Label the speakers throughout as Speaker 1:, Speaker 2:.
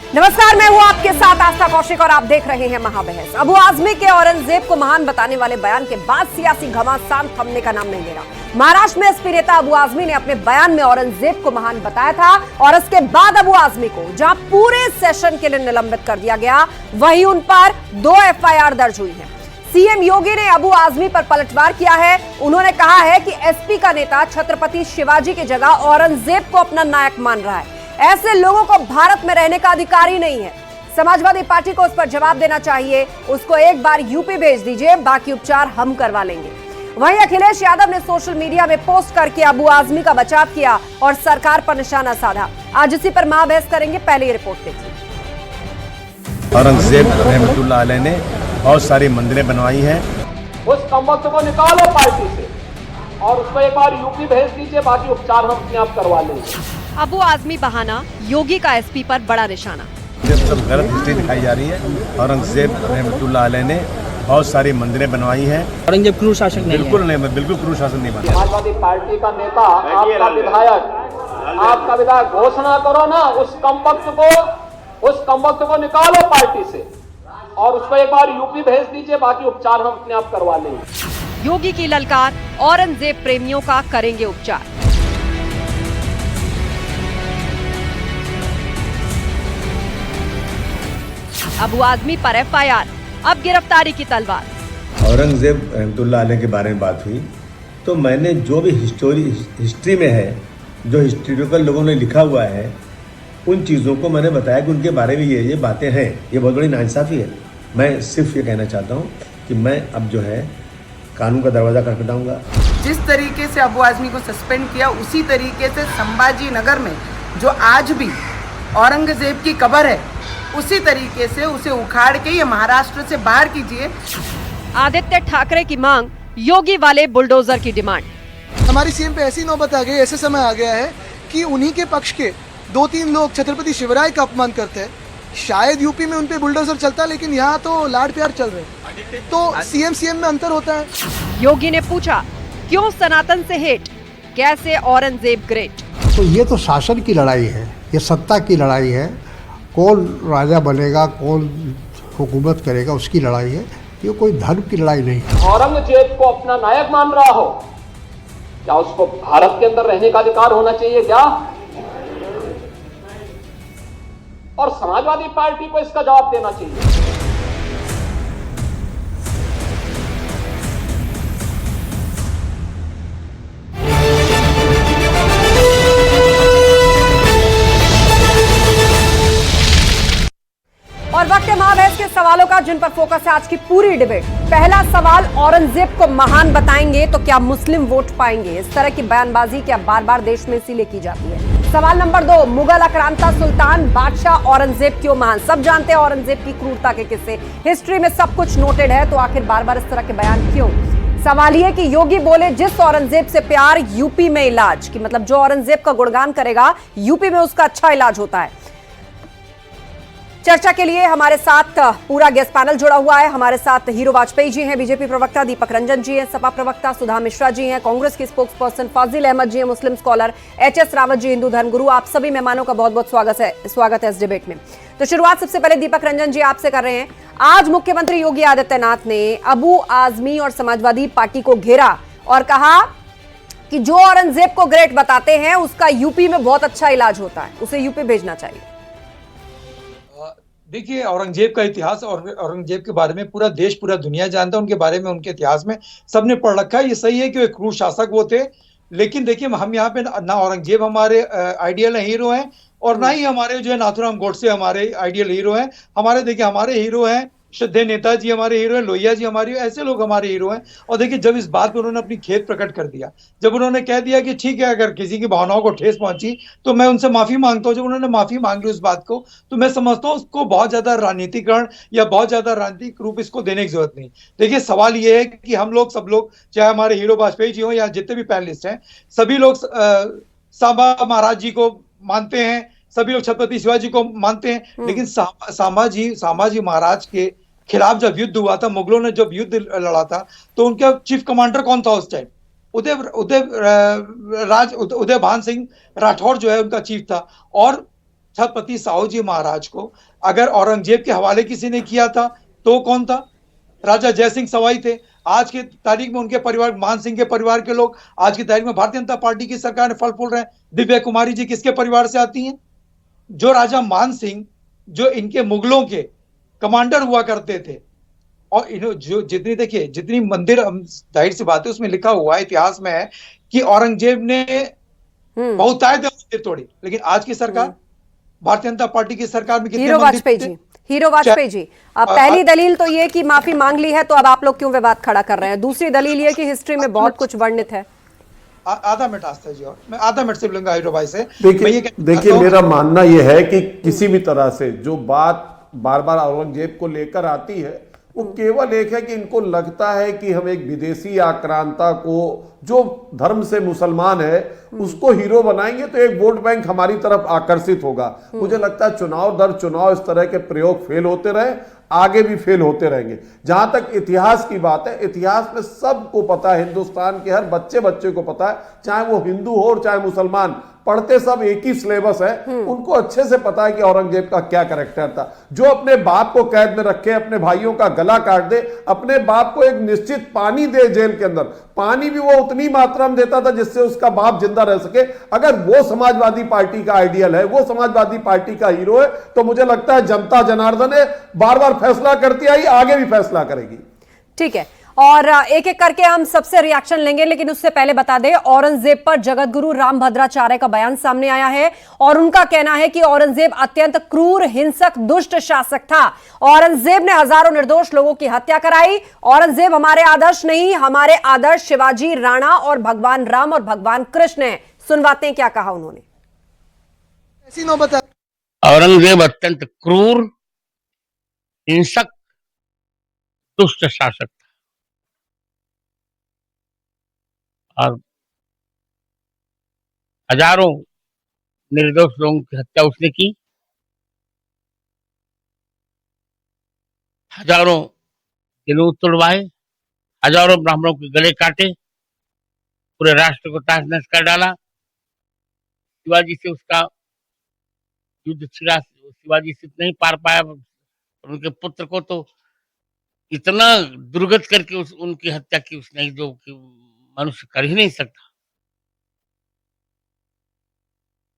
Speaker 1: नमस्कार, मैं हूं आपके साथ आस्था कौशिक और आप देख रहे हैं महाबहस। अबू आजमी के औरंगजेब को महान बताने वाले बयान के बाद सियासी घमासान थमने का नाम नहीं ले रहा। महाराष्ट्र में एसपी नेता अबू आजमी ने अपने बयान में औरंगजेब को महान बताया था और इसके बाद अबू आजमी को जहां पूरे सेशन के लिए निलंबित कर दिया गया, वहीं उन पर 2 एफआईआर दर्ज हुई है। सीएम योगी ने अबू आजमी पर पलटवार किया है। उन्होंने कहा है कि एसपी का नेता छत्रपति शिवाजी की जगह औरंगजेब को अपना नायक मान रहा है। ऐसे लोगों को भारत में रहने का अधिकार ही नहीं है। समाजवादी पार्टी को उस पर जवाब देना चाहिए। उसको एक बार यूपी भेज दीजिए, बाकी उपचार हम करवा लेंगे। वहीं अखिलेश यादव ने सोशल मीडिया में पोस्ट करके अबू आजमी का बचाव किया और सरकार पर निशाना साधा। आज इसी पर महाबहस करेंगे। पहले ये रिपोर्ट देखिए।
Speaker 2: औरंगजेब रहमतुल्लाह अलैह ने बहुत सारी मंदिरें बनवाई हैं।
Speaker 3: उस कमबख्त को निकालो पार्टी से और उसको एक बार यूपी भेज दीजिए, बाकी उपचार हम अपने आप करवा लेंगे।
Speaker 1: अबू आजमी बहाना, योगी का एसपी पर बड़ा निशाना।
Speaker 2: जब सब गलत हिस्ट्री दिखाई जा रही है। औरंगजेब रहमतुल्लाह अलैह ने बहुत सारी मंदिरें बनवाई हैं।
Speaker 4: औरंगजेब क्रूर शासक नहीं है।
Speaker 2: बिल्कुल क्रूर शासक नहीं बना।
Speaker 3: समाजवादी पार्टी का नेता, आपका विधायक घोषणा करो ना, उस कमबख्त को निकालो पार्टी से और उसको एक बार यूपी भेज दीजिए, बाकी उपचार हम अपने आप करवा लेंगे।
Speaker 1: योगी की ललकार, औरंगजेब प्रेमियों का करेंगे उपचार। अबू आजमी पर एफआईआर, अब गिरफ्तारी की तलवार।
Speaker 2: औरंगजेब रहमतुल्लाह अलैह के बारे में बात हुई तो मैंने जो भी हिस्ट्री में है, जो हिस्टोरिकल लोगों ने लिखा हुआ है, उन चीज़ों को मैंने बताया कि उनके बारे में ये बातें हैं। ये बहुत बड़ी नाइंसाफ़ी है। मैं सिर्फ ये कहना चाहता हूँ कि मैं अब जो है कानून का दरवाज़ा खटखटाऊंगा।
Speaker 5: जिस तरीके से अबू आजमी को सस्पेंड किया, उसी तरीके से संभाजी नगर में जो आज भी औरंगजेब की कब्र है, उसी तरीके से उसे उखाड़ के ये महाराष्ट्र से बाहर कीजिए।
Speaker 1: आदित्य ठाकरे की मांग, योगी वाले बुलडोजर की डिमांड।
Speaker 6: हमारी सीएम पे ऐसी नौबत आ गई, ऐसे समय आ गया है कि उन्हीं के पक्ष के 2-3 लोग छत्रपति शिवराय का अपमान करते हैं। शायद यूपी में उनपे बुलडोजर चलता, लेकिन यहाँ तो लाड प्यार चल रहे हैं। तो सीएम में अंतर होता है।
Speaker 1: योगी ने पूछा, क्यों सनातन से हेट, कैसे औरंगजेब ग्रेट।
Speaker 7: तो ये तो शासन की लड़ाई है, ये सत्ता की लड़ाई है। कौन राजा बनेगा, कौन हुकूमत करेगा, उसकी लड़ाई है। ये कोई धर्म की लड़ाई नहीं है।
Speaker 3: औरंगजेब को अपना नायक मान रहा हो, क्या उसको भारत के अंदर रहने का अधिकार होना चाहिए क्या? और समाजवादी पार्टी को इसका जवाब देना चाहिए।
Speaker 1: और वक्त है महाबहस के सवालों का, जिन पर फोकस है आज की पूरी डिबेट। पहला सवाल, औरंगजेब को महान बताएंगे तो क्या मुस्लिम वोट पाएंगे? इस तरह की बयानबाजी क्या बार बार देश में इसीलिए की जाती है? सवाल नंबर 2, मुगल आक्रांता सुल्तान बादशाह औरंगजेब क्यों महान? सब जानते हैं औरंगजेब की क्रूरता के किस्से, हिस्ट्री में सब कुछ नोटेड है, तो आखिर बार बार इस तरह के बयान क्यों? सवाल यह कि योगी बोले जिस औरंगजेब से प्यार यूपी में इलाज, की मतलब जो औरंगजेब का गुणगान करेगा यूपी में उसका अच्छा इलाज होता है। चर्चा के लिए हमारे साथ पूरा गेस्ट पैनल जुड़ा हुआ है। हमारे साथ हीरो वाजपेयी जी हैं, बीजेपी प्रवक्ता दीपक रंजन जी हैं, सपा प्रवक्ता सुधा मिश्रा जी हैं, कांग्रेस के स्पोक्सपर्सन फाजिल अहमद जी हैं, मुस्लिम स्कॉलर एचएस रावत जी, हिंदू धर्मगुरु। आप सभी मेहमानों का बहुत बहुत स्वागत है इस डिबेट में। तो शुरुआत सबसे पहले दीपक रंजन जी आपसे कर रहे हैं। आज मुख्यमंत्री योगी आदित्यनाथ ने अबू आजमी और समाजवादी पार्टी को घेरा और कहा कि जो औरंगजेब को ग्रेट बताते हैं उसका यूपी में बहुत अच्छा इलाज होता है, उसे यूपी भेजना चाहिए।
Speaker 4: देखिए, औरंगजेब का इतिहास और औरंगजेब के बारे में पूरा देश, पूरा दुनिया जानता है। उनके बारे में, उनके इतिहास में सबने पढ़ रखा है। ये सही है कि वे क्रूर शासक वो थे, लेकिन देखिए हम यहाँ पे ना औरंगजेब हमारे आइडियल हीरो हैं और ना ही हमारे जो है नाथूराम गोडसे हमारे आइडियल हीरो हैं। हमारे देखिए हमारे हीरो हैं श्रद्धेय नेताजी, हमारे हीरो हैं लोहिया जी, हमारे ऐसे लोग हमारे हीरो हैं। और देखिए जब इस बात पर उन्होंने अपनी खेद प्रकट कर दिया, जब उन्होंने कह दिया कि ठीक है अगर किसी की भावनाओं को ठेस पहुंची तो मैं उनसे माफी मांगता हूं, जब उन्होंने माफी मांग ली उस बात को, तो मैं समझता हूं उसको बहुत ज्यादा राजनीतिकरण या बहुत ज्यादा राजनीतिक रूप इसको देने की जरूरत नहीं। देखिए सवाल ये है कि हम लोग, सब लोग, चाहे हमारे हीरो वाजपेयी जी हो या जितने भी पैनलिस्ट हैं, सभी लोग सांबा महाराज जी को मानते हैं, सभी लोग छत्रपति शिवाजी को मानते हैं, लेकिन सांबाजी महाराज के खिलाफ जब युद्ध हुआ था, मुगलों ने जब युद्ध लड़ा था, तो उनका चीफ कमांडर कौन था उस टाइम? उदय भान सिंह राठौर जो है उनका चीफ था। और छत्रपति साहू जी महाराज को अगर औरंगजेब के हवाले किसी ने किया था तो कौन था? राजा जय सिंह सवाई थे। आज की तारीख में उनके परिवार, मान सिंह के परिवार के लोग आज की तारीख में भारतीय जनता पार्टी की सरकार में फल फूल रहे हैं। दिव्या कुमारी जी किसके परिवार से आती हैं? जो राजा मान सिंह, जो इनके मुगलों के कमांडर हुआ करते थे, और जो जितनी देखिए जितनी मंदिर, जाहिर सी बात है उसमें लिखा हुआ है, इतिहास में है कि औरंगजेब ने बहुतायत मंदिर तोड़ी, लेकिन आज की सरकार, भारतीय जनता पार्टी की सरकार में कितने
Speaker 1: हीरो वाजपेयी जी, अब पहली दलील तो ये कि माफी मांग ली है, तो अब आप लोग क्यों विवाद खड़ा कर रहे हैं? दूसरी दलील ये कि हिस्ट्री में बहुत कुछ वर्णित है।
Speaker 4: आधा मिनट आस्था जी, और मैं आधा मिनट से लूंगा हीरो भाई से।
Speaker 8: देखिए मेरा मानना यह है कि किसी भी तरह से जो बात बार बार औरंगजेब को लेकर आती है वो केवल एक है कि इनको लगता है कि हम एक विदेशी आक्रांता को, जो धर्म से मुसलमान है, उसको हीरो बनाएंगे तो एक वोट बैंक हमारी तरफ आकर्षित होगा। मुझे लगता है चुनाव दर चुनाव इस तरह के प्रयोग फेल होते रहे, आगे भी फेल होते रहेंगे। जहां तक इतिहास की बात है, इतिहास में सबको पता है, हिंदुस्तान के हर बच्चे को पता है, चाहे वो हिंदू हो और चाहे मुसलमान, पढ़ते सब एक ही सिलेबस है, उनको अच्छे से पता है कि औरंगजेब का क्या कैरेक्टर था। जो अपने बाप को कैद में रखे, अपने भाइयों का गला काट दे, अपने बाप को एक निश्चित पानी दे जेल के अंदर, पानी भी वो उतनी मात्रा में देता था जिससे उसका बाप जिंदा रह सके, अगर वो समाजवादी पार्टी का आइडियल है, वो समाजवादी पार्टी का हीरो है, तो मुझे लगता है जनता जनार्दन है, बार बार फैसला करती आई, आगे भी फैसला करेगी।
Speaker 1: ठीक है, और एक एक करके हम सबसे रिएक्शन लेंगे, लेकिन उससे पहले बता दें, औरंगजेब पर जगत गुरु रामभद्राचार्य का बयान सामने आया है और उनका कहना है कि औरंगजेब अत्यंत क्रूर, हिंसक, दुष्ट शासक था। औरंगजेब ने हजारों निर्दोष लोगों की हत्या कराई। औरंगजेब हमारे आदर्श नहीं, हमारे आदर्श शिवाजी, राणा और भगवान राम और भगवान कृष्ण है। सुनवाते हैं क्या कहा उन्होंने।
Speaker 6: ऐसी नौबत आ-
Speaker 9: औरंगजेब अत्यंत क्रूर, हिंसक, दुष्ट शासक था और हजारों निर्दोष लोगों की हत्या उसने की, हजारों जनेऊ तोड़वाए, हजारों ब्राह्मणों के गले काटे, पूरे राष्ट्र को तहस नहस कर डाला। शिवाजी से उसका युद्ध छिड़ा, शिवाजी से नहीं पार पाया, उनके पुत्र को तो इतना दुर्गत करके उनकी हत्या की उसने, जो कि मनुष्य कर ही नहीं सकता।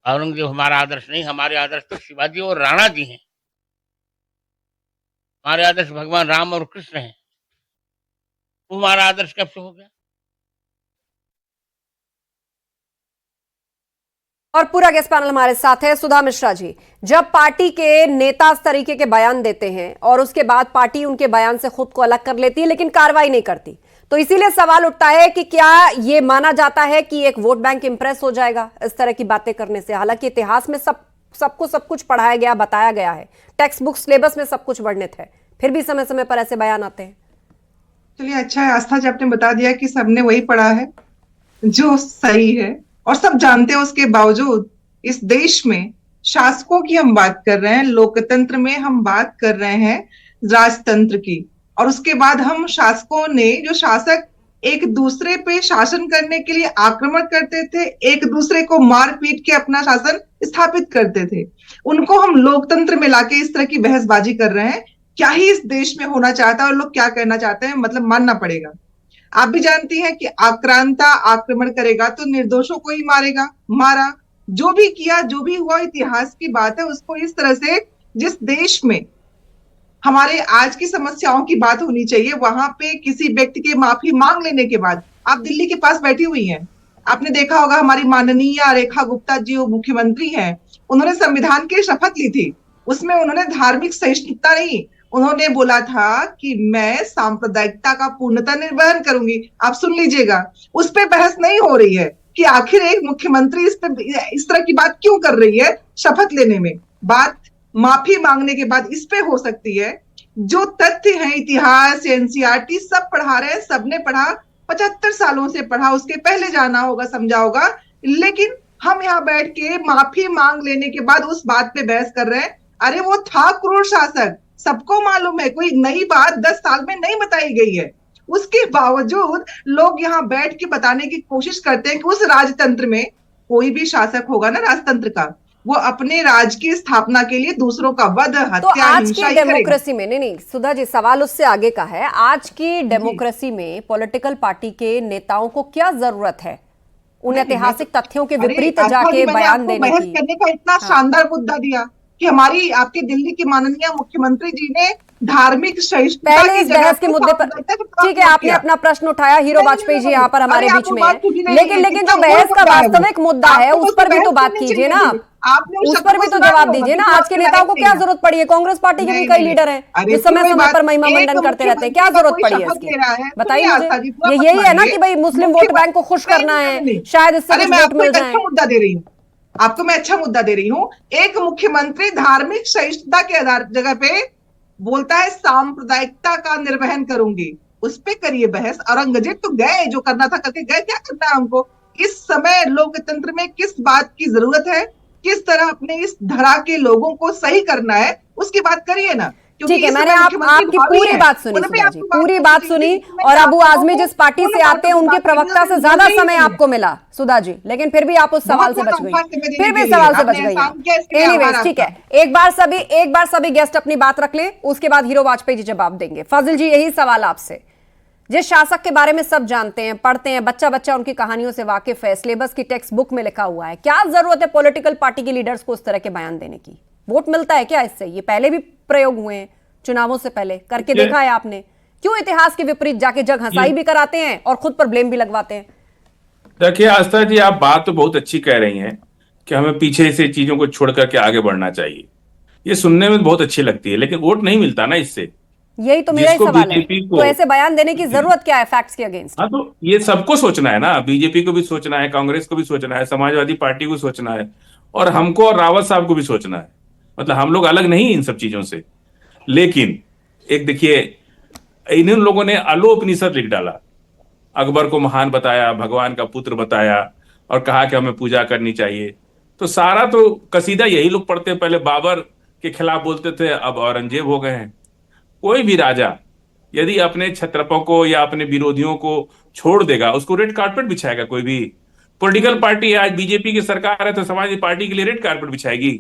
Speaker 9: औरंगजेब हमारा आदर्श नहीं, हमारे आदर्श तो शिवाजी और राणा जी हैं। हमारे आदर्श भगवान राम और कृष्ण हैं। हमारा आदर्श कब से हो गया?
Speaker 1: और पूरा गेस्ट पैनल हमारे साथ है। सुधा मिश्रा जी, जब पार्टी के नेता इस तरीके के बयान देते हैं और उसके बाद पार्टी उनके बयान से खुद को अलग कर लेती है लेकिन कार्रवाई नहीं करती, तो इसीलिए सवाल उठता है कि क्या ये माना जाता है कि एक वोट बैंक इंप्रेस हो जाएगा इस तरह की बातें करने से? हालांकि इतिहास में सबको सब कुछ पढ़ाया गया, बताया गया है, टेक्स्ट बुक सिलेबस में सब कुछ वर्णित है, फिर भी समय समय पर ऐसे बयान आते हैं।
Speaker 10: चलिए, अच्छा है आस्था जी, आपने बता दिया कि सबने वही पढ़ा है जो सही है और सब जानते हैं। उसके बावजूद इस देश में शासकों की हम बात कर रहे हैं, लोकतंत्र में हम बात कर रहे हैं राजतंत्र की, और उसके बाद हम शासकों ने, जो शासक एक दूसरे पे शासन करने के लिए आक्रमण करते थे, एक दूसरे को मार पीट के अपना शासन स्थापित करते थे, उनको हम लोकतंत्र में लाके इस तरह की बहसबाजी कर रहे हैं। क्या ही इस देश में होना चाहता है और लोग क्या कहना चाहते हैं, मतलब मानना पड़ेगा। आप भी जानती हैं कि आक्रांता आक्रमण करेगा तो निर्दोषों को ही मारेगा, मारा, जो भी किया, जो भी हुआ, इतिहास की बात है। उसको इस तरह से, जिस देश में हमारे आज की समस्याओं की बात होनी चाहिए, वहां पे किसी व्यक्ति के माफी मांग लेने के बाद, आप दिल्ली के पास बैठी हुई हैं, आपने देखा होगा हमारी माननीय रेखा गुप्ता जी वो मुख्यमंत्री हैं, उन्होंने संविधान की शपथ ली थी। उसमें उन्होंने धार्मिक सहिष्णुता नहीं, उन्होंने बोला था कि मैं सांप्रदायिकता का पूर्णतः निर्वहन करूंगी। आप सुन लीजिएगा, उस पर बहस नहीं हो रही है कि आखिर एक मुख्यमंत्री इस तरह की बात क्यों कर रही है। शपथ लेने में बात माफी मांगने के बाद इस पे हो सकती है। जो तथ्य है, इतिहास, एनसीईआरटी सब पढ़ा रहे हैं, सबने पढ़ा, 75 सालों से पढ़ा, उसके पहले जाना होगा, समझा होगा, लेकिन हम यहाँ बैठ के माफी मांग लेने के बाद उस बात पे बहस कर रहे हैं। अरे वो था क्रूर शासक, सबको मालूम है, कोई नई बात 10 साल में नहीं बताई गई है। उसके बावजूद लोग यहाँ बैठ के बताने की कोशिश करते हैं कि उस राजतंत्र में, कोई भी शासक होगा ना राजतंत्र का, वो अपने राज की स्थापना के लिए दूसरों का वध,
Speaker 1: तो
Speaker 10: हत्या,
Speaker 1: आज
Speaker 10: हिंसा
Speaker 1: की
Speaker 10: ही करेगा।
Speaker 1: डेमोक्रेसी में, नहीं सुधा जी, सवाल उससे आगे का है, आज की डेमोक्रेसी में पॉलिटिकल पार्टी के नेताओं को क्या जरूरत है उन ऐतिहासिक तथ्यों के विपरीत
Speaker 10: अरे,
Speaker 1: जाके
Speaker 10: मैंने
Speaker 1: बयान
Speaker 10: आपको
Speaker 1: देने
Speaker 10: बहस
Speaker 1: की?
Speaker 10: करने का इतना शानदार मुद्दा दिया कि हमारी आपके दिल्ली की माननीय मुख्यमंत्री जी ने धार्मिक सहिष्णुता
Speaker 1: पहले
Speaker 10: की
Speaker 1: इस
Speaker 10: जगह
Speaker 1: बहस के
Speaker 10: पे
Speaker 1: मुद्दे पर
Speaker 10: सांप्रदायिकता का प्रयोग
Speaker 1: ठीक है, आपने
Speaker 10: किया।
Speaker 1: अपना प्रश्न उठाया, हीरो
Speaker 10: नहीं,
Speaker 1: वाजपेयी जी
Speaker 10: नहीं,
Speaker 1: यहाँ पर हमारे
Speaker 10: अरे,
Speaker 1: बीच
Speaker 10: आपको
Speaker 1: में
Speaker 10: बात
Speaker 1: है,
Speaker 10: सुनी नहीं,
Speaker 1: लेकिन
Speaker 10: कितना
Speaker 1: जो बहस का
Speaker 10: बड़ा मुद्दा है वो।
Speaker 1: वास्तविक मुद्दा है
Speaker 10: आपको
Speaker 1: उस पर भी तो
Speaker 10: बहस
Speaker 1: बात
Speaker 10: करनी
Speaker 1: कीजिए ना
Speaker 10: चाहिए। आपने
Speaker 1: उस
Speaker 10: शब्द
Speaker 1: पर भी
Speaker 10: को
Speaker 1: तो
Speaker 10: सुना
Speaker 1: जवाब
Speaker 10: नहीं
Speaker 1: दीजिए ना।
Speaker 10: होगा,
Speaker 1: आज के नेताओं को क्या जरूरत पड़ी है? कांग्रेस पार्टी के भी कई लीडर हैं
Speaker 10: अरे,
Speaker 1: जो समय
Speaker 10: कोई
Speaker 1: समय
Speaker 10: बात-
Speaker 1: पर महिमा मंडन
Speaker 10: एक
Speaker 1: करते रहते हैं, क्या
Speaker 10: मुख्यमंत्री
Speaker 1: जरूरत
Speaker 10: कोई
Speaker 1: पड़ी है
Speaker 10: शपथ ले
Speaker 1: इसकी?
Speaker 10: रहा है,
Speaker 1: बताइए
Speaker 10: सुनिए
Speaker 1: मुझे।
Speaker 10: आस्था जी, पूरा
Speaker 1: ये
Speaker 10: मत
Speaker 1: यही है ना
Speaker 10: मानिए।
Speaker 1: कि भाई मुस्लिम वोट बैंक को खुश करना है, शायद इससे
Speaker 10: अरे,
Speaker 1: कुछ
Speaker 10: मैं
Speaker 1: वोट
Speaker 10: आपको
Speaker 1: मिल
Speaker 10: एक
Speaker 1: जाए।
Speaker 10: अच्छा मुद्दा दे रही हूँ, आपको मैं अच्छा मुद्दा दे रही हूँ। एक मुख्यमंत्री धार्मिक सहिष्णुता के आधार जगह पे बोलता है सांप्रदायिकता का निर्वहन करूंगी, उस पे करिए बहस। औरंगजेब तो गए, जो करना था करके गए, क्या करना है हमको? इस समय लोकतंत्र में किस बात की जरूरत है, किस तरह अपने इस धरा के लोगों को सही करना है, उसकी बात करिए ना। क्योंकि
Speaker 1: ठीक है,
Speaker 10: इस
Speaker 1: मैंने
Speaker 10: समय मुख्यमंत्री
Speaker 1: आपकी
Speaker 10: भावी
Speaker 1: पूरी
Speaker 10: हैं,
Speaker 1: बात सुनी
Speaker 10: उन पे
Speaker 1: सुधा जी,
Speaker 10: आपको बात
Speaker 1: पूरी
Speaker 10: करनी
Speaker 1: बात
Speaker 10: चाहिए।
Speaker 1: सुनी।
Speaker 10: लेकिन मैं
Speaker 1: और
Speaker 10: आप
Speaker 1: अबू
Speaker 10: लोगों
Speaker 1: आजमी
Speaker 10: को
Speaker 1: जिस पार्टी
Speaker 10: उन
Speaker 1: से आते हैं
Speaker 10: बातों
Speaker 1: उनके
Speaker 10: की बात
Speaker 1: प्रवक्ता
Speaker 10: करने
Speaker 1: से
Speaker 10: की
Speaker 1: ज्यादा
Speaker 10: जरूरत ही
Speaker 1: समय
Speaker 10: नहीं है।
Speaker 1: आपको मिला सुधा जी, लेकिन फिर भी आप उस सवाल से
Speaker 10: बहुत
Speaker 1: बच गई,
Speaker 10: आसान समय देने
Speaker 1: फिर भी
Speaker 10: के लिए।
Speaker 1: सवाल से
Speaker 10: आपने
Speaker 1: बच गई
Speaker 10: एहसान किया, इसके लिए
Speaker 1: एनीवेज
Speaker 10: आभार
Speaker 1: ठीक है,
Speaker 10: आपका।
Speaker 1: एक बार सभी गेस्ट अपनी बात रख लें, उसके बाद हीरो वाजपेयी जी जवाब देंगे। फाजिल जी, यही सवाल आपसे, जिस शासक के बारे में सब जानते हैं, पढ़ते हैं, बच्चा बच्चा उनकी कहानियों से वाकिफ है, सिलेबस की टेक्स्ट बुक में लिखा हुआ है, क्या जरूरत है पॉलिटिकल पार्टी के लीडर्स को उस तरह के बयान देने की? वोट मिलता है क्या इससे? ये पहले भी प्रयोग हुए हैं, चुनावों से पहले करके देखा है आपने। क्यों इतिहास के विपरीत जाके जग हंसाई भी कराते हैं और खुद पर ब्लेम भी लगवाते हैं?
Speaker 11: देखिए आस्था जी, आप बात तो बहुत अच्छी कह रही हैं कि हमें पीछे से चीजों को छोड़ करके आगे बढ़ना चाहिए, ये सुनने में बहुत अच्छी लगती है, लेकिन वोट नहीं मिलता ना इससे।
Speaker 1: यही तो मेरा ही
Speaker 11: जिसको
Speaker 1: सवाल है,
Speaker 11: बीजेपी को
Speaker 1: तो ऐसे बयान देने की जरूरत क्या है फैक्ट्स के अगेंस्ट?
Speaker 11: हाँ, तो ये सबको सोचना है ना, बीजेपी को भी सोचना है, कांग्रेस को भी सोचना है, समाजवादी पार्टी को सोचना है, और हमको और रावत साहब को भी सोचना है। मतलब हम लोग अलग नहीं इन सब चीजों से। लेकिन एक देखिए, इन लोगों ने अलोपनिषद लिख डाला, अकबर को महान बताया, भगवान का पुत्र बताया, और कहा कि हमें पूजा करनी चाहिए। तो सारा तो कसीदा यही लोग पढ़ते, पहले बाबर के खिलाफ बोलते थे, अब औरंगजेब हो गए हैं। कोई भी राजा यदि अपने क्षत्रपों को या अपने विरोधियों को छोड़ देगा, उसको रेड कारपेट बिछाएगा। कोई भी पॉलिटिकल पार्टी है, आज बीजेपी की सरकार है तो समाजवादी पार्टी के लिए रेड कारपेट बिछाएगी।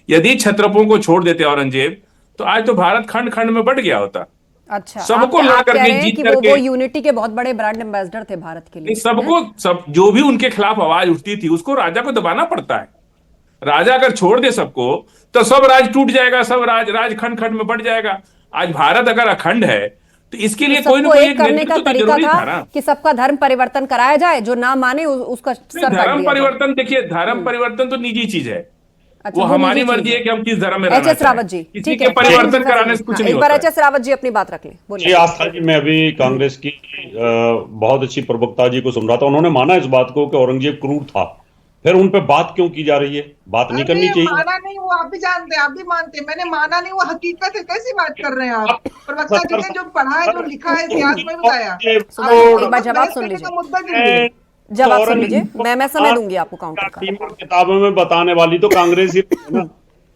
Speaker 11: यदि क्षत्रपों को छोड़ देते औरंगजेब, तो आज तो भारत खंड खंड में बट गया होता।
Speaker 1: अच्छा,
Speaker 11: सबको
Speaker 1: आप
Speaker 11: लड़
Speaker 1: कह
Speaker 11: करके
Speaker 1: रहे हैं
Speaker 11: जीत
Speaker 1: कि
Speaker 11: करके
Speaker 1: वो यूनिटी के बहुत बड़े ब्रांड एम्बेसडर थे भारत के लिए।
Speaker 11: सबको, सब जो भी उनके खिलाफ आवाज उठती थी उसको राजा को दबाना पड़ता है। राजा अगर छोड़ दे सबको तो सब राज टूट जाएगा, सब राज खंड खंड में बट जाएगा। आज भारत अगर अखंड है तो इसके लिए कोई ना
Speaker 1: सबको
Speaker 11: कोई
Speaker 1: एक
Speaker 11: एक
Speaker 1: करने का
Speaker 11: नेतृत्व तो
Speaker 1: तरीका
Speaker 11: जरूरी था
Speaker 1: था
Speaker 11: ना।
Speaker 1: कि सबका धर्म परिवर्तन कराया जाए, जो ना माने उसका सर काट
Speaker 11: धर्म
Speaker 1: दिया जाए।
Speaker 11: परिवर्तन, देखिए धर्म परिवर्तन तो निजी चीज है,
Speaker 1: अच्छा,
Speaker 11: वो हमारी
Speaker 1: निजी चीज
Speaker 11: मर्जी है कि हम किस धर्म में
Speaker 1: एच
Speaker 11: रहना
Speaker 1: एस रावत जी,
Speaker 11: चाहें। किसी
Speaker 1: ठीक
Speaker 11: के
Speaker 1: है,
Speaker 11: परिवर्तन कराने से कुछ नहीं
Speaker 1: एक बार
Speaker 11: होता
Speaker 1: एच एस रावत जी अपनी बात रख ले,
Speaker 12: जी
Speaker 1: बोलिए।
Speaker 12: आस्था जी, मैं अभी कांग्रेस की बहुत अच्छी प्रवक्ता जी को सुन रहा था, उन्होंने माना इस बात को कि औरंगजेब क्रूर था, फिर उन पे बात क्यों की जा रही है? बात नहीं करनी चाहिए।
Speaker 10: माना नहीं, वो आप भी जानते हैं, आप भी मानते हैं, मैंने माना नहीं, वो हकीकत है। कैसी बात कर रहे हैं आप? प्रवक्ता जी ने जो पढ़ा है, जो लिखा है, इतिहास में बताया।
Speaker 1: एक बार जवाब सुन लीजिए,
Speaker 10: मुद्दा गिन
Speaker 1: जवाब सुन लीजिए, मैं समय दूंगी आपको काउंटर का।
Speaker 12: किताबों में बताने वाली तो कांग्रेस ही है ना।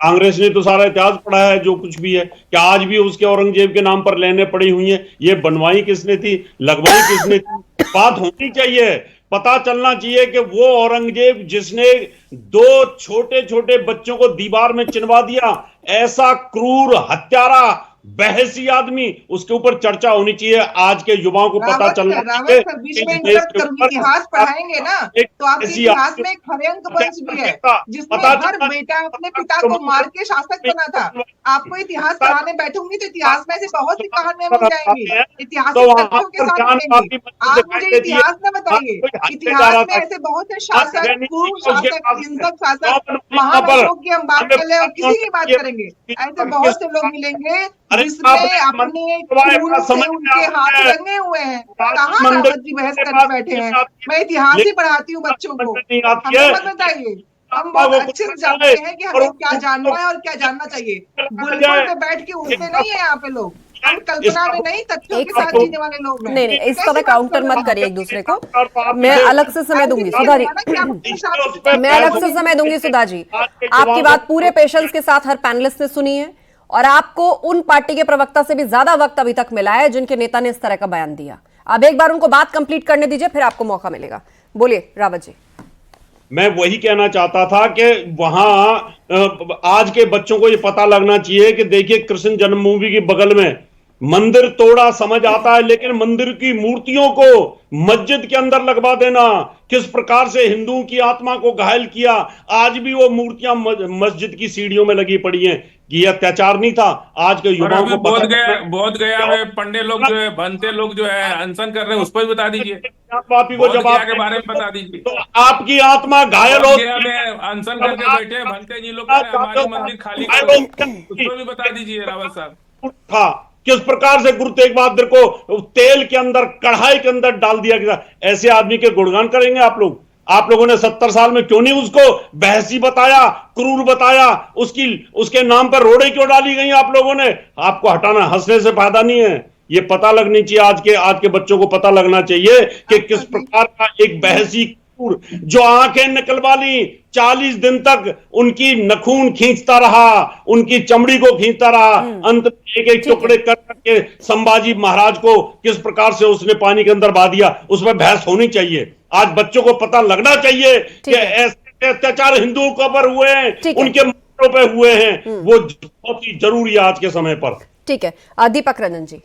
Speaker 12: कांग्रेस ने तो सारा इतिहास पढ़ा है, जो कुछ भी है। क्या आज भी उसके औरंगजेब के नाम पर लेने पड़ी हुई है? ये बनवाई किसने थी, लगवाई किसने थी? बात होनी चाहिए, पता चलना चाहिए कि वो औरंगजेब जिसने 2 छोटे छोटे बच्चों को दीवार में चिनवा दिया, ऐसा क्रूर हत्यारा बहसी आदमी, उसके ऊपर चर्चा होनी चाहिए। आज के युवाओं को पता चलना चाहिए।
Speaker 10: इतिहास पढ़ाएंगे ना तो आपके इतिहास में एक हरियंक वंश भी है, जिसमें हर बेटा अपने पिता को मार के शासक बना था। आपको इतिहास पढ़ाने बैठूंगी तो इतिहास में से बहुत सी कहानियां मिल जाएंगी, इतिहास तथ्यों के साथ मिलेंगी। आप मुझे इतिहास न बताइए, इतिहास में ऐसे बहुत से शासक, क्रूर शासक, हिंसक शासक, महापुरुषों की हम बात कर ले और किसी की बात करेंगे, ऐसे बहुत से लोग मिलेंगे जिसने अपने खून से उनके हाथ रंगे हुए हैं। कहाँ रावत जी बहस करने बैठे हैं? मैं इतिहास ही पढ़ाती हूँ बच्चों को, हमें मत बताइए। हम बहुत अच्छे से जानते हैं कि हमें क्या जानना है और क्या जानना चाहिए। बुलबुल पे बैठ के उड़ते नहीं है यहाँ पे लोग, हम कल्पना में नहीं, तथ्यों के साथ जीने वाले लोग हैं।
Speaker 1: नहीं, इस तरह काउंटर मत करिए एक दूसरे को। मैं अलग से समय दूंगी सुधा जी, मैं अलग से समय दूंगी सुधा जी। आपकी बात पूरे पेशेंस के साथ हर पैनलिस्ट ने सुनी है, और आपको उन पार्टी के प्रवक्ता से भी ज्यादा वक्त अभी तक मिला है जिनके नेता ने इस तरह का बयान दिया। अब एक बार उनको बात कंप्लीट करने दीजिए, फिर आपको मौका मिलेगा। बोलिए रावत जी।
Speaker 12: मैं वही कहना चाहता था कि वहां आज के बच्चों को ये पता लगना चाहिए कि देखिए कृष्ण जन्मभूमि के बगल में मंदिर तोड़ा समझ आता है, लेकिन मंदिर की मूर्तियों को मस्जिद के अंदर लगवा देना, किस प्रकार से हिंदुओं की आत्मा को घायल किया। आज भी वो मूर्तियां मस्जिद की सीढ़ियों में लगी पड़ी हैं। ये अत्याचार नहीं था? आज के युवाओं को
Speaker 11: बहुत गया है पंडे लोग जो है, भंते लोग जो है अनशन कर रहे हैं, उस पर भी बता दीजिए।
Speaker 12: बापी को जवाब
Speaker 11: के बारे में बता दीजिए।
Speaker 12: तो आपकी आत्मा घायल हो
Speaker 11: अनशन करके बैठे हैं भंते जी लोग, हमारी मंदिर खाली करो, उस पर भी बता दीजिए रावत साहब।
Speaker 12: था किस प्रकार से गुरु तेग बहादुर को तेल के अंदर, कढ़ाई के अंदर डाल दिया गया। ऐसे आदमी के गुणगान करेंगे आप लोग? आप लोगों ने 70 साल में क्यों नहीं उसको बहसी बताया, क्रूर बताया? उसके नाम पर रोड़े क्यों डाली गई आप लोगों ने? आपको हटाना, हंसने से फायदा नहीं है। ये पता लगनी चाहिए, आज के बच्चों को पता लगना चाहिए कि किस प्रकार का एक बहसी क्रूर जो आंखें निकलवा ली, 40 दिन तक उनकी नखून खींचता रहा, उनकी चमड़ी को खींचता रहा, अंत में एक एक टुकड़े कर करके संभाजी महाराज को किस प्रकार से उसने पानी के अंदर बहा दिया, उसमें बहस होनी चाहिए। आज बच्चों को पता लगना चाहिए कि ऐसे अत्याचार हिंदुओं के ऊपर हुए हैं, उनके माथों पे हुए हैं, वो बहुत ही जरूरी है आज के समय पर।
Speaker 1: ठीक है, दीपक रंजन जी।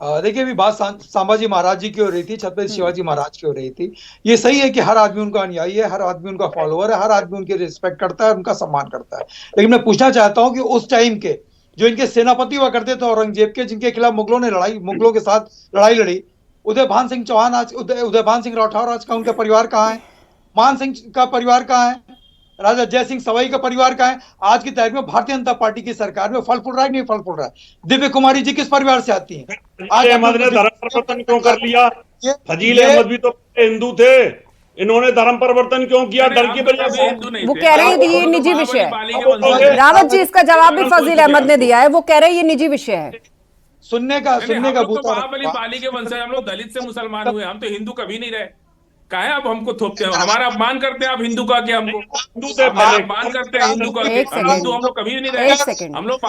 Speaker 4: देखिए अभी बात संभाजी महाराज जी की हो रही थी, छत्रपति शिवाजी महाराज की हो रही थी। ये सही है कि हर आदमी उनका अनुयायी है, हर आदमी उनका फॉलोअर है, हर आदमी उनकी रिस्पेक्ट करता है, उनका सम्मान करता है। लेकिन मैं पूछना चाहता हूं कि उस टाइम के जो इनके सेनापति हुआ करते थे औरंगजेब के, जिनके खिलाफ मुगलों के साथ लड़ाई लड़ी, उदयभान सिंह चौहान आज, उदयभान सिंह राठौर आज का उनका परिवार कहाँ है? मान सिंह का परिवार कहाँ है? राजा जय सिंह सवाई का परिवार का है? आज की तारीख में भारतीय जनता पार्टी की सरकार में फल फूल रहा है, नहीं फल फूल रहा है? दिव्य कुमारी जी किस परिवार से आती हैं?
Speaker 12: आज अहमद ने धर्म परिवर्तन क्यों कर लिया? फजील अहमद भी तो हिंदू थे, इन्होंने धर्म परिवर्तन क्यों किया? डर की वजह से।
Speaker 1: वो कह रहे हैं ये निजी विषय है। रावत जी इसका जवाब भी फजील अहमद ने दिया है, वो कह रहे हैं ये निजी विषय है।
Speaker 4: सुनने का
Speaker 11: महाबली पाली के वंशज, हम लोग दलित से मुसलमान हुए, हम तो हिंदू कभी नहीं रहे। काहे आप हमको थोपते हैं? हमारा अपमान करते हैं आप हिंदू का, क्या हमको अपमान करते हैं हिंदू का? हिंदू हम लोग कभी नहीं रहे।
Speaker 1: एक सेकंड,
Speaker 11: हम लोग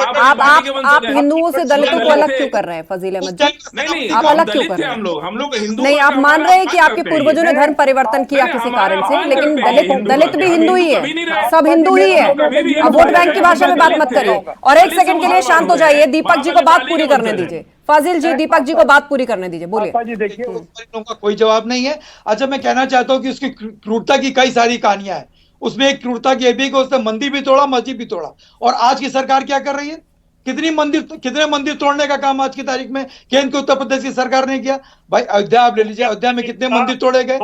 Speaker 1: आप हिंदुओं से दलितों को अलग क्यों कर रहे हैं फजील अहमद जी?
Speaker 11: नहीं,
Speaker 1: आप अलग क्यों कर रहे हैं?
Speaker 11: हम लोग हिंदू
Speaker 1: नहीं, आप मान रहे हैं कि आपके पूर्वजों ने धर्म परिवर्तन किया किसी कारण से, लेकिन दलित भी हिंदू ही है, सब हिंदू ही है। अब वोट बैंक की भाषा में बात मत करिए। और एक सेकंड के लिए शांत हो जाइए, दीपक जी को बात पूरी करने दीजिए। फाजिल जी, दीपक जी को बात पूरी करने दीजिए, बोलिए।
Speaker 4: देखिए उनका कोई जवाब नहीं है। अच्छा, मैं कहना चाहता हूं कि उसकी क्रूरता की कई सारी कहानियां हैं। उसमें एक क्रूरता की भी कि उसने मंदिर भी तोड़ा, मस्जिद भी तोड़ा। और आज की सरकार क्या कर रही है? कितने मंदिर तोड़ने का काम आज की तारीख में केंद्र के उत्तर प्रदेश की सरकार ने किया? भाई अयोध्या आप ले लीजिए, अयोध्या में कितने मंदिर तोड़े गए,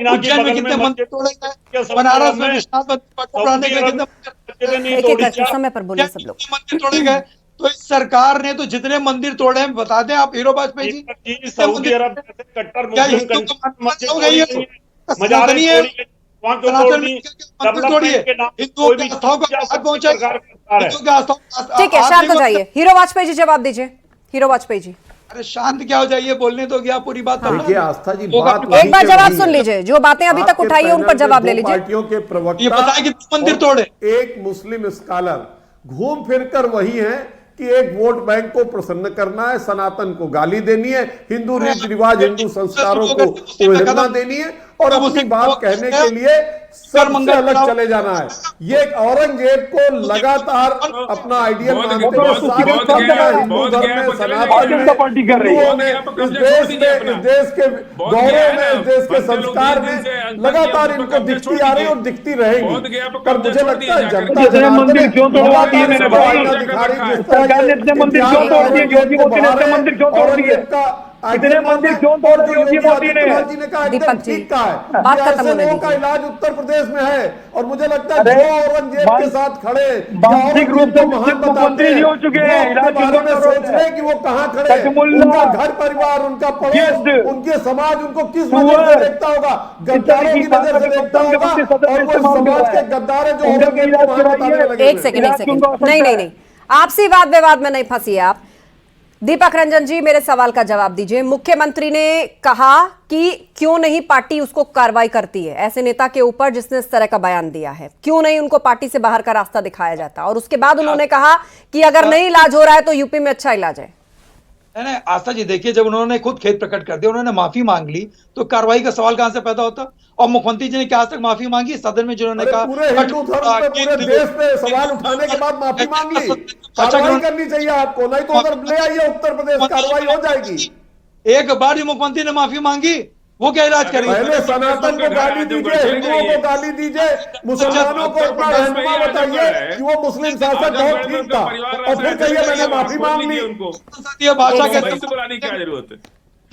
Speaker 4: उज्जैन में कितने मंदिर तोड़े गए, बनारस में विश्वनाथ मंदिर पढ़ाने के लिए कितने
Speaker 1: समय पर बोलिए सब लोग
Speaker 4: मंदिर तोड़े गए। तो इस सरकार ने तो जितने मंदिर तोड़े हैं बता दें आप हीरो वाजपेयी जी,
Speaker 12: सऊदी अरब कट्टर
Speaker 1: ठीक है, शांत हो जाइए। हीरो वाजपेयी जी जवाब दीजिए। हीरो वाजपेयी जी।
Speaker 4: अरे शांत क्या हो जाइए, बोलने तो गया पूरी बात।
Speaker 8: आस्था जी,
Speaker 1: एक बार जवाब सुन लीजिए, जो बातें अभी तक उठाई है उन पर जवाब ले लीजिए।
Speaker 8: पार्टियों के प्रवक्ता
Speaker 4: ये बताएं कितने मंदिर तोड़े?
Speaker 8: एक मुस्लिम स्कॉलर घूम फिर कर वही है कि एक वोट बैंक को प्रसन्न करना है, सनातन को गाली देनी है, हिंदू रीति रिवाज, हिंदू संस्कारों को अवहेलना देनी है और अपनी बात कहने के लिए सबसे अलग चले जाना है। ये औरंगजेब को लगातार अपना आइडियल मानते हुए सारी हिंदू धर्म में सनातन में इस देश के गौरव में, इस देश के संस्कार में लगातार इनको दिखती आ रही और दिखती रहेगी। पर मुझे लगता है जनता
Speaker 12: मंदिर क्यों तोड़वाती है मेरे भाई? सरकार ने इतने मंदिर क्यों तोड़ दिए? योगी मोदी ने इतने मंदिर क्यों तोड़ दिए? इतने मंदिर क्यों तोड़ दिए योगी मोदी ने?
Speaker 8: दीपक जी, बात खत्म होने दीजिए। का इलाज उत्तर प्रदेश में है और मुझे लगता है जो औरंगजेब के साथ खड़े
Speaker 12: मानसिक रूप से महान बताते हैं हो चुके हैं, इलाज
Speaker 8: में सोच रहे कि वो कहाँ खड़े, उनका घर परिवार, उनका पड़ोस, उनके समाज उनको किस नजर से देखता होगा? गद्दारों की नजर से देखता होगा और वो समाज के गद्दार है जो औरंगजेब को महान बताने लगे।
Speaker 1: एक सेकंड, नहीं, आपसी वाद विवाद में नहीं फंसी आप। दीपक रंजन जी, मेरे सवाल का जवाब दीजिए। मुख्यमंत्री ने कहा कि क्यों नहीं पार्टी उसको कार्रवाई करती है ऐसे नेता के ऊपर जिसने इस तरह का बयान दिया है, क्यों नहीं उनको पार्टी से बाहर का रास्ता दिखाया जाता? और उसके बाद उन्होंने कहा कि अगर नहीं इलाज हो रहा है तो यूपी में अच्छा इलाज है।
Speaker 4: नहीं आस्था जी देखिए, जब उन्होंने खुद खेद प्रकट कर दिया, उन्होंने माफी मांग ली, तो कार्रवाई का सवाल कहां से पैदा होता? और मुख्यमंत्री जी ने क्या आज तक माफी मांगी सदन में, जिन्होंने कहा
Speaker 8: पूरे हिंदू धर्म पे, पूरे देश पे सवाल उठाने के बाद माफी मांग ली? कार्रवाई करनी चाहिए आपको, नहीं तो उधर ले आइए उत्तर प्रदेश, कार्रवाई हो जाएगी।
Speaker 4: एक बार भी मुख्यमंत्री ने माफी मांगी, वो क्या इलाज करेंगे?
Speaker 8: पहले सनातन को गाली दीजिए, हिंदुओं को गाली दीजिए, मुसलमानों को अपना रहनुमा बताइए कि वो मुस्लिम शासक बहुत ठीक था, और फिर कहिए मैंने माफी मांग ली।
Speaker 4: संसदीय भाषा के
Speaker 11: बुलाने की क्या जरूरत है?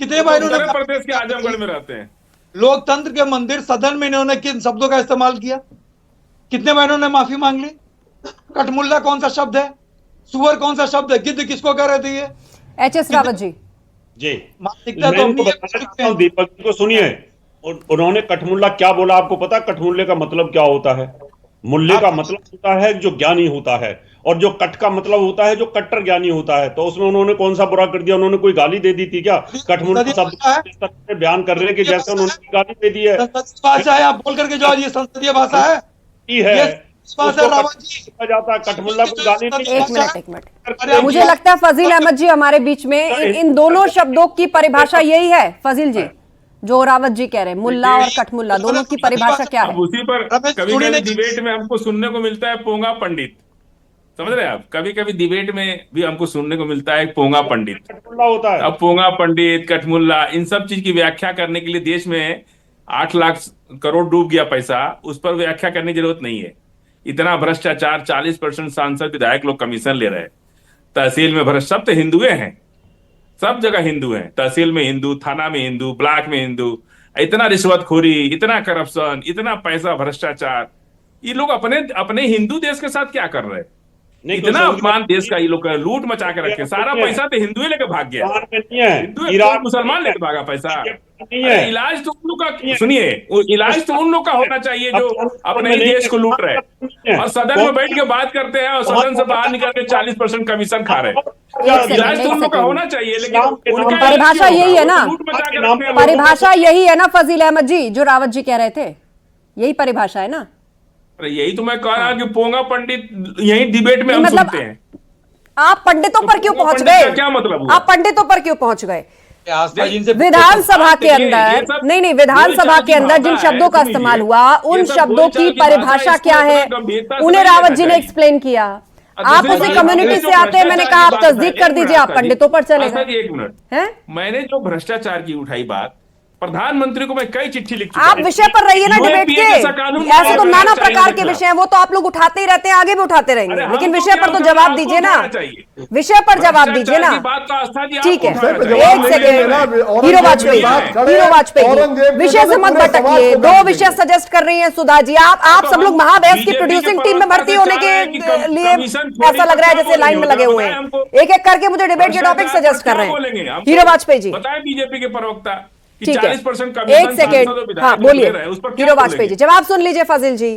Speaker 4: कितने बार
Speaker 11: उत्तर प्रदेश के आजमगढ़ में रहते हैं।
Speaker 4: लोकतंत्र के मंदिर सदन में इन्होंने किन शब्दों का इस्तेमाल किया? कितने बार इन्होंने माफी मांग ली? कठमुल्ला कौन सा शब्द है? सुअर कौन सा शब्द है? गिद्ध किसको कह रहे थे ये?
Speaker 1: एच.एस. रावत जी
Speaker 12: जी,
Speaker 4: मानसिकता
Speaker 12: मैं
Speaker 4: तो
Speaker 12: उनको बताना चाहता हूं, दीपक जी को सुनिए। उन्होंने कठमुल्ला क्या बोला आपको पता? कठमुल्ले का मतलब क्या होता है? मुल्ले का मतलब होता है जो ज्ञानी होता है, और जो कट का मतलब होता है जो कट्टर ज्ञानी होता है। तो उसमें उन्होंने कौन सा बुरा कर दिया? उन्होंने कोई गाली दे दी थी क्या? कठमुल्ला शब्द इस तरह से बयान कर रहे हैं कि जैसे उन्होंने गाली दे दी है।
Speaker 4: भाषा है, आप बोल करके जो ये संसदीय भाषा है,
Speaker 12: जाता कठमुल्ला को गाली नहीं।
Speaker 1: एक मिनट, मुझे लगता है फजील अहमद जी हमारे बीच में, इन दोनों शब्दों की परिभाषा यही है फजील जी, जो रावत जी कह रहे हैं, मुल्ला और कठमुल्ला, दोनों की परिभाषा क्या है?
Speaker 11: उसी पर कभी-कभी डिबेट में हमको सुनने को मिलता है पोंगा पंडित, समझ रहे हैं आप? कभी-कभी डिबेट में भी हमको सुनने को मिलता है पोंगा पंडित।
Speaker 12: कठमुल्ला होता है।
Speaker 11: अब पोंगा पंडित, कठमुल्ला, इन सब चीज की व्याख्या करने के लिए देश में 8 लाख करोड़ डूब गया पैसा, उस पर व्याख्या करने की जरूरत नहीं है। इतना भ्रष्टाचार, 40% सांसद विधायक लोग कमीशन ले रहे हैं, तहसील में भ्रष्ट, सब तो हिंदुए हैं, सब जगह हिंदू हैं, तहसील में हिंदू, थाना में हिंदू, ब्लॉक में हिंदू, इतना रिश्वतखोरी, इतना करप्शन, इतना पैसा, भ्रष्टाचार, ये लोग अपने हिंदू देश के साथ क्या कर रहे हैं? इतना अपमान देश का ये लोग लूट मचा के रखे, सारा पैसा तो हिंदुए लेके भाग गया, हिंदू मुसलमान लेके भागा पैसा। इलाज तो उन लोग का, सुनिए, इलाज तो उन लोग का होना चाहिए जो अपने ही देश को लूट रहे हैं, और सदन में बैठ के बात करते हैं और सदन से बाहर निकल के 40% कमीशन खा रहे हैं। इलाज तो उन लोग का होना चाहिए, लेकिन उनका
Speaker 1: परिभाषा यही है ना,
Speaker 11: लूट मचा के रखते हैं।
Speaker 1: परिभाषा यही है ना फजील अहमद जी, जो रावत जी कह रहे थे, यही परिभाषा है ना?
Speaker 11: अरे यही तो मैं कह रहा हूं कि पोंगा पंडित यही डिबेट में हम सुनते हैं।
Speaker 1: आप पंडितों पर क्यों पहुंच गए?
Speaker 11: क्या मतलब हुआ?
Speaker 1: आप पंडितों पर क्यों पहुंच गए?
Speaker 4: विधानसभा
Speaker 1: के अंदर नहीं, विधानसभा के अंदर जिन शब्दों का इस्तेमाल हुआ, उन शब्दों की परिभाषा क्या है, उन्हें रावत जी ने एक्सप्लेन किया। आप उसी कम्युनिटी से आते हैं, मैंने कहा आप तस्दीक कर दीजिए, आप पंडितों पर चले गए।
Speaker 11: एक मिनट है, मैंने जो भ्रष्टाचार की उठाई बात, प्रधानमंत्री को मैं कई चिट्ठी लिख चुका।
Speaker 1: आप विषय पर रहिए ना डिबेट के, ऐसे तो नाना प्रकार के विषय हैं, वो तो आप लोग उठाते ही रहते हैं, आगे भी उठाते रहेंगे, लेकिन विषय पर तो जवाब दीजिए ना, विषय पर जवाब दीजिए ना। ठीक है, एक सेकेंड, हीरो वाजपेयी विषय से मत भटकिए, 2 विषय सजेस्ट कर रही हैं सुधा जी। आप सब लोग महाबहस की प्रोड्यूसिंग टीम में भर्ती होने के लिए ऐसा लग रहा है जैसे लाइन में लगे हुए हैं, एक एक करके मुझे डिबेट के टॉपिक सजेस्ट कर रहे हैं। हीरो वाजपेयी जी
Speaker 11: बताए, बीजेपी के प्रवक्ता,
Speaker 1: ठीक है, एक सेकेंड, हाँ बोलिए हीरो वाजपेयी जी, जवाब सुन लीजिए फजील जी।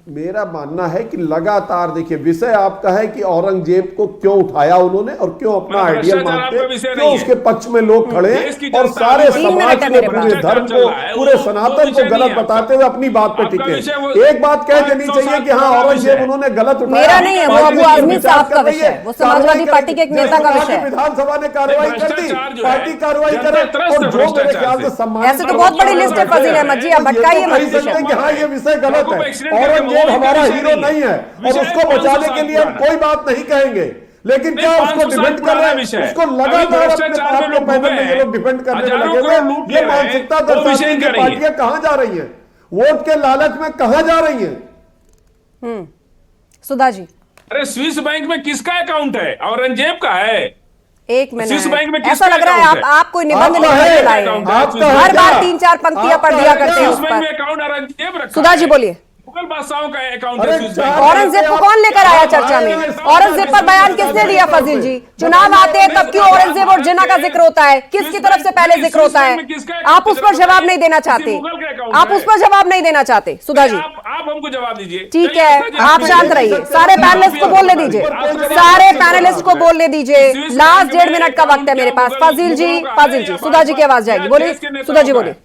Speaker 8: मेरा मानना है कि लगातार देखिए, विषय आपका है कि औरंगजेब को क्यों उठाया उन्होंने और क्यों अपना आइडियल मानते, क्यों उसके पक्ष में लोग खड़े और सारे समाज में पूरे धर्म को, पूरे सनातन को गलत बताते हुए अपनी बात पे टिके। एक बात कह देनी चाहिए कि हाँ, औरंगजेब उन्होंने गलत उठाया,
Speaker 1: मेरा नहीं है, वो अबू आजमी साहब का विषय है, वो समाजवादी पार्टी के एक नेता का विषय है।
Speaker 8: विधानसभा ने कार्रवाई कर दी, पार्टी कार्रवाई करे, और जो मेरे ख्याल से सम्मान,
Speaker 1: ऐसे तो बहुत बड़ी लिस्ट है फजील अहमद जी, आप भटकाइए मत।
Speaker 8: हाँ, ये विषय गलत है, औरंगजेब हमारा हीरो नहीं है, और उसको बचाने के लिए हम कोई बात नहीं कहेंगे, लेकिन क्या उसको डिफेंड कर रहे हैं, उसको लगातार अपने आप लोग पैनल में ये लोग डिफेंड करने में लगे हुए। ये मानसिकता दर्शाती है कि पार्टियां कहां जा रही हैं, वोट के लालच में कहां जा रही हैं।
Speaker 1: सुधा जी,
Speaker 11: अरे स्विस बैंक में किसका अकाउंट है? औरंगजेब का है।
Speaker 1: एक मिनट,
Speaker 11: स्विस बैंक में
Speaker 1: ऐसा लग रहा है आप कोई निबंध नहीं लाए, हर बार 3-4 पंक्तियां पढ़ दिया करते हैं उस पर। सुधा जी बोलिए।
Speaker 11: मुगल बादशाहों का अकाउंट
Speaker 1: औरंगजेब को कौन लेकर आया चर्चा में? औरंगजेब पर बयान किसने दिया फजील जी? चुनाव आते हैं तब क्यों औरंगजेब और जिन्ना का जिक्र होता है? किसकी तरफ से पहले जिक्र होता है? आप उस पर जवाब नहीं देना चाहते, आप उस पर जवाब नहीं देना चाहते सुधा जी।
Speaker 11: आप हमको जवाब दीजिए।
Speaker 1: ठीक है, आप शांत रहिए, सारे पैनलिस्ट को बोलने दीजिए, सारे पैनलिस्ट को बोलने दीजिए। लास्ट 1.5 मिनट का वक्त है मेरे पास। फजील जी, सुधा जी की आवाज जाएगी, बोलिए सुधा जी, बोलिए।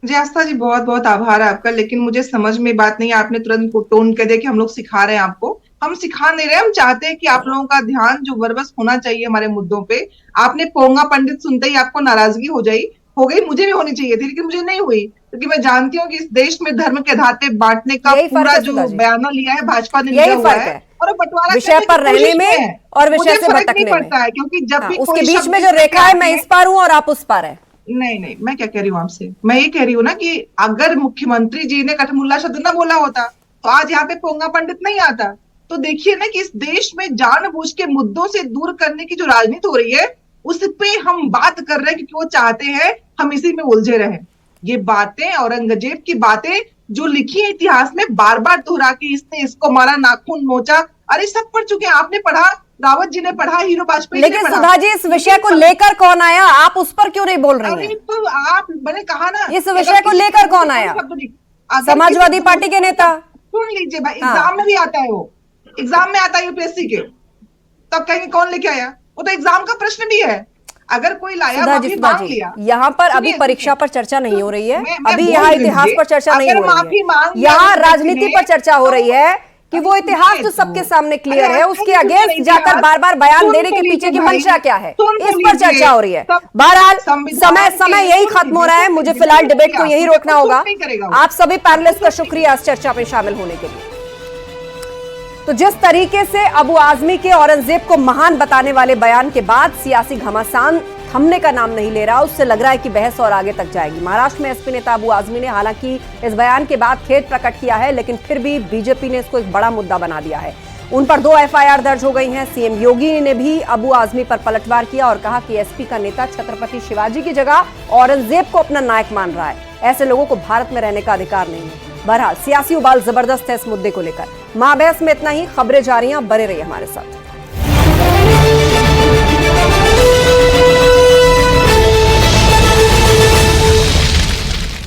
Speaker 10: जी आस्था जी, बहुत बहुत आभार है आपका, लेकिन मुझे समझ में बात नहीं, आपने तुरंत टोन कर दिया कि हम लोग सिखा रहे हैं आपको। हम सिखा नहीं रहे, हम चाहते हैं कि आप लोगों का ध्यान जो वर्बस होना चाहिए हमारे मुद्दों पे। आपने पोंगा पंडित सुनते ही आपको नाराजगी हो गई, मुझे भी होनी चाहिए थी, लेकिन मुझे नहीं हुई, क्योंकि मैं जानती हूँ कि इस देश में धर्म के धाते बांटने का पूरा जो बयाना लिया है भाजपा ने लिया हुआ है, और बंटवारा
Speaker 1: विषय पर रहने में और विषय से भटकने में
Speaker 10: पड़ता है, क्योंकि जब भी
Speaker 1: उसके बीच में जो रेखा है, मैं इस पार हूँ और आप उस पार है।
Speaker 10: नहीं, मैं क्या कह रही हूँ आपसे, मैं ये कह रही हूँ ना कि अगर मुख्यमंत्री जी ने कठमुल्ला शब्द ना बोला होता तो आज यहाँ पे पोंगा पंडित नहीं आता। तो देखिए ना कि इस देश में जानबूझ के मुद्दों से दूर करने की जो राजनीति हो रही है, उस पे हम बात कर रहे हैं, क्योंकि वो चाहते हैं हम इसी में उलझे रहें। ये बातें, औरंगजेब की बातें जो लिखी है इतिहास में, बार बार दोहरा के इसने इसको मारा, नाखून नोचा, अरे सब पढ़ चुके हैं। आपने पढ़ा, रावत जी ने पढ़ा, हीरो वाजपेयी ने पढ़ा।
Speaker 1: लेकिन सुधा जी, इस विषय को लेकर कौन आया? आप उस पर क्यों नहीं बोल रही हैं?
Speaker 10: तो आप, मैंने कहा ना,
Speaker 1: इस विषय को लेकर कौन आया? समाजवादी पार्टी के नेता।
Speaker 10: सुन लीजिए भाई, एग्जाम में भी आता है, वो एग्जाम में आता है यूपीएससी के, तब कहेंगे कौन लेके आया? वो तो एग्जाम का प्रश्न भी है। अगर कोई लाया, माफी मांग लिया।
Speaker 1: यहाँ पर अभी परीक्षा पर चर्चा नहीं हो रही है, अभी यहाँ इतिहास पर चर्चा नहीं हो रही है, यहाँ राजनीति पर चर्चा हो रही है कि वो इतिहास जो सबके सामने क्लियर है, उसके अगेंस्ट जाकर बार बार बयान देने के पीछे की मंशा क्या है, इस पर चर्चा हो रही है। बहरहाल समय यही खत्म हो रहा है, मुझे फिलहाल डिबेट को यही रोकना होगा। आप सभी पैनलिस्ट का शुक्रिया इस चर्चा में शामिल होने के लिए। तो जिस तरीके से अबू आजमी के औरंगजेब को महान बताने वाले बयान के बाद सियासी घमासान थमने का नाम नहीं ले रहा, उससे लग रहा है कि बहस और आगे तक जाएगी। महाराष्ट्र में एसपी नेता अबू आजमी ने हालांकि इस बयान के बाद खेद प्रकट किया है, लेकिन फिर भी बीजेपी ने इसको एक बड़ा मुद्दा बना दिया है। उन पर 2 एफआईआर दर्ज हो गई हैं। सीएम योगी ने भी अबू आजमी पर पलटवार किया और कहा कि एसपी का नेता छत्रपति शिवाजी की जगह औरंगजेब को अपना नायक मान रहा है। ऐसे लोगों को भारत में रहने का अधिकार नहीं है। बहरहाल सियासी उबाल जबरदस्त है इस मुद्दे को लेकर। महाबहस में इतना ही। खबरें जारी हैं, बने रहिए हमारे साथ।